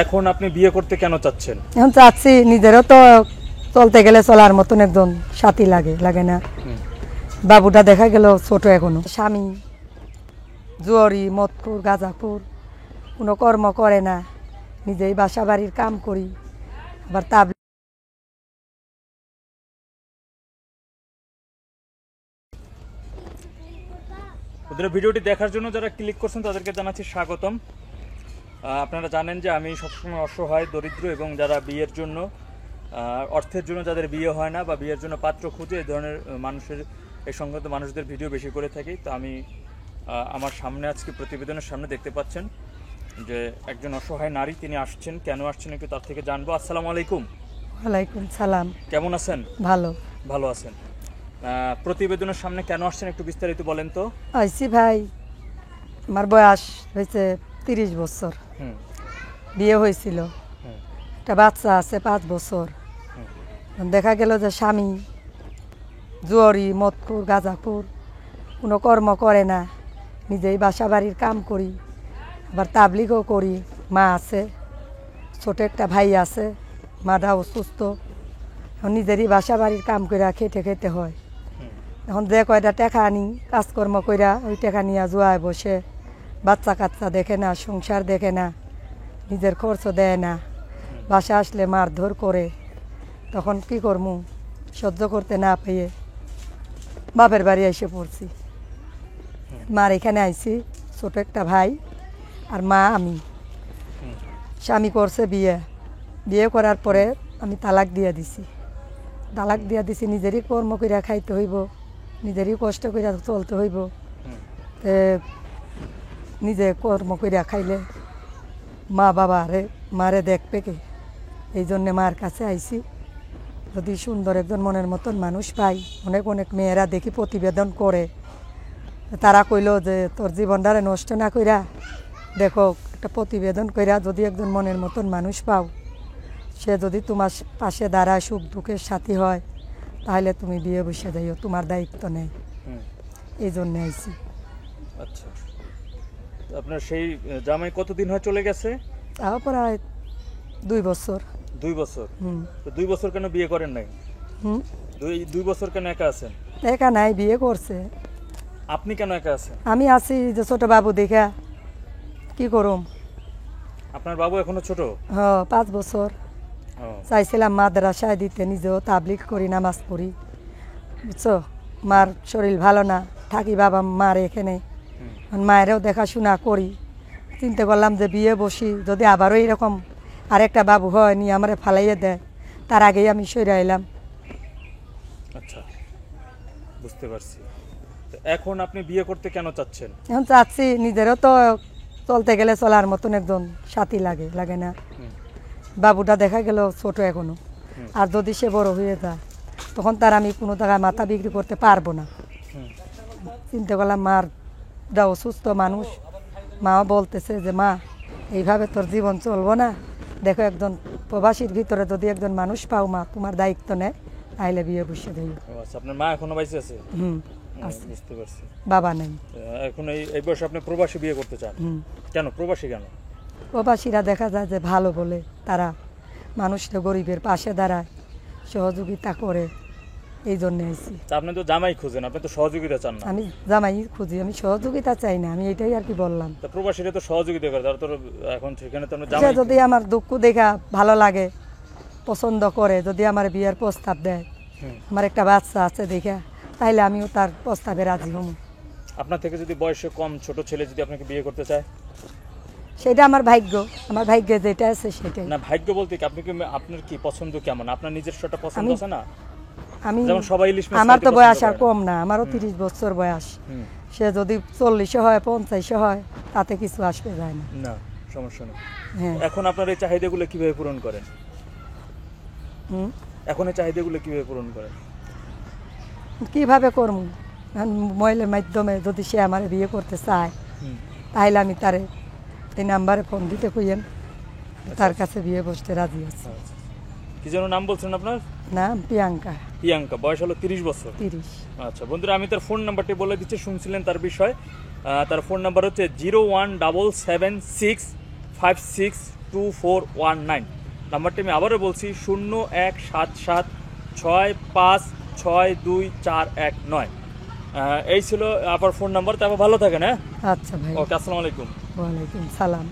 এখন আপনি বিয়ে করতে কেন চাচ্ছেন? এখন চাচ্ছি, নিজেরও তো চলতে গেলে চলার মতন একজন সাথী লাগে, লাগে না? বাবুটা দেখা গেল ছোট এখনো। স্বামী জুয়ারি, মদখোর, গাঁজাখোর, কোনো কর্ম করে না, নিজেই বাসা বাড়ির কাম করি, আবার তাবলিগ। ওদের ভিডিওটি দেখার জন্য যারা ক্লিক করছেন তাদেরকে জানাচ্ছি স্বাগতম। আপনারা জানেন যে আমি সবসময় অসহায়, দরিদ্র এবং যারা বিয়ের জন্য অর্থের জন্য যাদের বিয়ে হয় না বা বিয়ের জন্য পাত্র খুঁজে এই ধরনের মানুষের, এই সংক্রান্ত মানুষদের ভিডিও বেশি করে থাকি। তো আমি আমার সামনে আজকে প্রতিবেদনের সামনে দেখতে পাচ্ছেন যে একজন অসহায় নারী, তিনি আসছেন। কেন আসছেন একটু তার থেকে জানবো। আসসালামু আলাইকুম। ওয়ালাইকুম সালাম। কেমন আছেন? ভালো। ভালো আছেন। প্রতিবেদনের সামনে কেন আসছেন একটু বিস্তারিত বলেন তো। আইসি ভাই, আমার বয়স হয়েছে 30 বছর, বিয়ে হয়েছিল, একটা বাচ্চা আছে 5 বছর। দেখা গেল যে স্বামী জুয়ারি, মদখোর, গাঁজাখোর, কোনো কর্ম করে না, নিজেই বাসা বাড়ির কাম করি, আবার তাবলিগও করি। মা আছে, ছোট একটা ভাই আছে, মাটা অসুস্থ। এখন নিজেরই বাসা বাড়ির কাম কইরা খেতে খেতে হয়। এখন যে কয়টা টাকা আনি কাজকর্ম কইরা, ওই টাকা নিয়ে জুয়ায় বসে, বাচ্চা কাচ্চা দেখে না, সংসার দেখে না, নিজের খরচ দেয় না, বাসা আসলে মারধর করে। তখন কি করমু, সহ্য করতে না পেয়ে বাপের বাড়ি এসে পড়ছি। মার এখানে আইছি, ছোট একটা ভাই আর মা, আমি। স্বামী করছে বিয়ে, বিয়ে করার পরে আমি তালাক দিয়ে দিছি। তালাক দিয়ে দিছি, নিজেরই কর্ম কইরা খাইতে হইব, নিজেরই কষ্ট কইরা চলতে হইব। নিজে কর্ম কইরা খাইলে মা বাবারে মারে দেখবে কে? এই জন্যে মার কাছে আইছি। যদি সুন্দর একজন মনের মতন মানুষ পাই, অনেক অনেক মেয়েরা দেখি প্রতিবেদন করে, তারা কইল যে তোর জীবনটারে নষ্ট না কইরা দেখো, একটা প্রতিবেদন কইরা যদি একজন মনের মতন মানুষ পাও, সে যদি তোমার পাশে দাঁড়ায়, সুখ দুঃখের সাথী হয়, তাহলে তুমি বিয়ে বসে যাইও, তোমার দায়িত্ব নেই। এই জন্যে আইছি। আচ্ছা, আপনার সেই জামাই কতদিন হয় চলে গেছে? তাও প্রায় 2 বছর। 2 বছর? তো 2 বছর কেন বিয়ে করেন নাই? দুই বছর কেন একা আছেন? একা নাই, বিয়ে করছে। আপনি কেন একা আছেন? আমি আছি যে ছোট বাবু দেখা, কি করুম। আপনার বাবু এখনো ছোট? 5 বছর। চাইছিলাম মাদ্রাসায় দিতে, নিজেও তাবলিগ করি, নামাজ পড়ি, বুঝছো। মার শরীর ভালো না, থাকি বাবা মার এখানে, মায়েরও দেখাশোনা করি। চিন্তা করলাম যে বিয়ে বসি, যদি আবারও এরকম আরেকটা বাবু হয়, নিয়ে আমারে ফালাইয়ে দেয়, তার আগেই আমি সইরা এলাম। আচ্ছা, বুঝতে পারছি। এখন আপনি বিয়ে করতে কেন চাচ্ছেন? এখন চাচ্ছি, নিজেরও তো চলতে গেলে চলার মতন একজন সাথী লাগে, লাগে না? বাবুটা দেখা গেল ছোট এখনো, আর যদি সে বড় হয়ে যায়, তখন তার আমি কোনো জায়গায় মাথা বিক্রি করতে পারবো না। চিন্তা করলাম, মার দাও সুস্থ মানুষ, মাও বলতেছে যে মা এইভাবে তোর জীবন চলবো না, দেখো একজন প্রবাসীর ভিতরে যদি একজন মানুষ পাও, মা তোমার দায়িত্ব নেয়, তাহলে বিয়ে বসে দেই। আপনার মা এখনো বাইসে আছে? বুঝতে পারছি। বাবা নেই। এখন এই বয়সে আপনি প্রবাসী বিয়ে করতে চান? কেন প্রবাসী কেন? প্রবাসীরা দেখা যায় যে ভালো বলে, তারা মানুষটা গরিবের পাশে দাঁড়ায়, সহযোগিতা করে, এই জন্য আইছি। আপনি তো জামাই খুঁজেন, আপনি তো সহযোগিতা চান না? আমি জামাই খুঁজি, আমি সহযোগিতা চাই না, আমি এটাই আর কি বললাম। প্রবাসীরা তো সহযোগিতা করে, তারা তো এখন সেখানে তো জামাই। যদি আমার দুঃখ দেখা ভালো লাগে, পছন্দ করে, যদি আমার বিয়ের প্রস্তাব দেয়, আমার একটা বাচ্চা আছে দেখা, তাইলে আমিও তার প্রস্তাবে রাজি হব। আপনার থেকে যদি বয়সে কম ছোট ছেলে যদি আপনাকে বিয়ে করতে চায়, সেটা আমার ভাগ্য, আমার ভাগ্যে যেটা আছে সেটাই। না, ভাগ্য বলতে কি, আপনি কি, আপনার কি পছন্দ কেমন? আপনার নিজস্ব একটা পছন্দ আছে না? আমি, যেমন সবাই ইলিশ মাছ, আমার তো বয়স আর কম না, আমারও 30 বছর বয়স। সে যদি 40 হয়, 50 হয়, তাতে কিছু আসবে যায় না। না, সমস্যা নেই। এখন আপনার এই চাহিদাগুলো কিভাবে পূরণ করেন? এখন এই চাহিদাগুলো কিভাবে পূরণ করেন? কিভাবে করবো, মোবাইলের মাধ্যমে যদি সে আমার বিয়ে করতে চায়, তাহলে আমি তারে এই নাম্বারে ফোন দিতে কইেন, তার কাছে বিয়ে বসতে রাজি আছে। কি যেন নাম বলছেন আপনার? নাম প্রিয়াঙ্কা। প্রিয়াঙ্কা, বয়স হলো 30 বছর। 30। আচ্ছা বন্ধুরা, আমি তার ফোন নাম্বারটি বলে দিচ্ছি, শুনছিলেন তার বিষয়। তার ফোন নাম্বার হচ্ছে 0177656 017762419। নাম্বারটি আমি আবারও বলছি 01776262419। এই ছিল আপার ফোন নাম্বার। তারপর ভালো থাকেন, হ্যাঁ? আচ্ছা ভাই, ওকে, আসসালামু আলাইকুম। ওয়ালাইকুম সালাম।